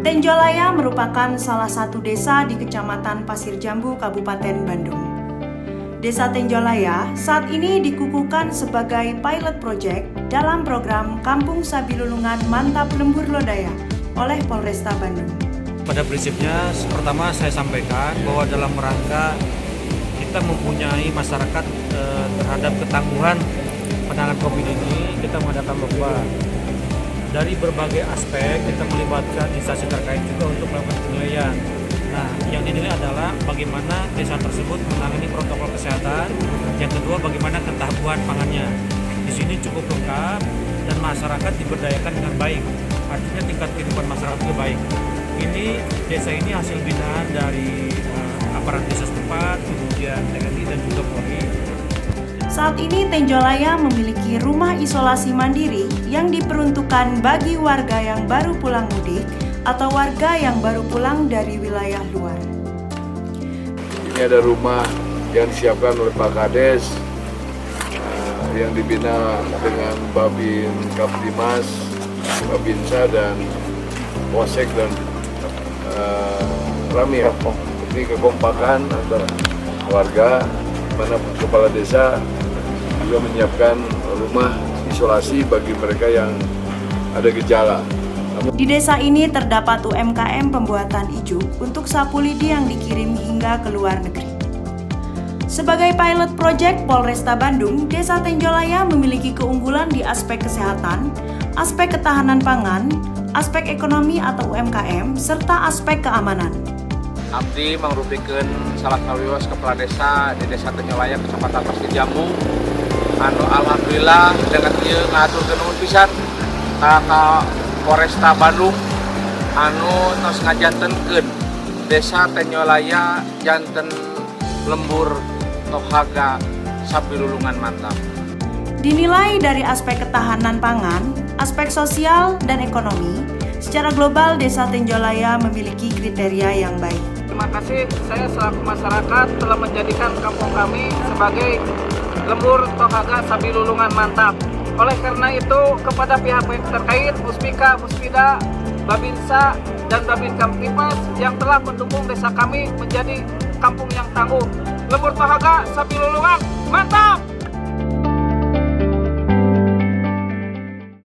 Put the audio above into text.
Tenjolaya merupakan salah satu desa di Kecamatan Pasir Jambu, Kabupaten Bandung. Desa Tenjolaya saat ini dikukuhkan sebagai pilot project dalam program Kampung Sabilulungan Mantap Lembur Lodaya oleh Polresta Bandung. Pada prinsipnya, pertama saya sampaikan bahwa dalam rangka kita mempunyai masyarakat terhadap ketangguhan penanganan COVID ini, kita mengadakan lomba. Dari berbagai aspek kita melibatkan instansi terkait juga untuk melakukan penilaian. Nah, yang dinilai adalah bagaimana desa tersebut menangani protokol kesehatan. Yang kedua, bagaimana ketahanan pangannya. Di sini cukup lengkap dan masyarakat diberdayakan dengan baik. Artinya tingkat kehidupan masyarakat juga baik. Ini desa ini hasil binaan dari aparat desa setempat, kemudian TNI dan juga Polri. Saat ini Tenjolaya memiliki rumah isolasi mandiri yang diperuntukkan bagi warga yang baru pulang mudik atau warga yang baru pulang dari wilayah luar. Ini ada rumah yang disiapkan oleh Pak Kades yang dibina dengan Babin Kaptimas, Babinsa dan Wasek dan Rami ya. Ini kekompakan antara warga, mana kepala desa juga menyiapkan rumah isolasi bagi mereka yang ada gejala. Di desa ini terdapat UMKM pembuatan ijuk untuk sapu lidi yang dikirim hingga ke luar negeri. Sebagai pilot project Polresta Bandung, Desa Tenjolaya memiliki keunggulan di aspek kesehatan, aspek ketahanan pangan, aspek ekonomi atau UMKM, serta aspek keamanan. Abdi mangrupikeun salah sawios kepala desa di Desa Tenjolaya Kecamatan Pasir Jambu. Alhamdulillah dengan ieu ngaturkeun nuhun pisan ka Polresta Bandung tos ngajantenkeun Desa Tenjolaya janten lembur tohaga sabilulungan mantap. Dinilai dari aspek ketahanan pangan, aspek sosial dan ekonomi, secara global Desa Tenjolaya memiliki kriteria yang baik. Terima kasih, saya selaku masyarakat telah menjadikan kampung kami sebagai lembur tohaga sabilulungan mantap. Oleh karena itu, kepada pihak-pihak terkait, Muspika, Muspida, Babinsa, dan Babin Kamtipas yang telah mendukung desa kami menjadi kampung yang tangguh. Lembur tohaga sabilulungan mantap!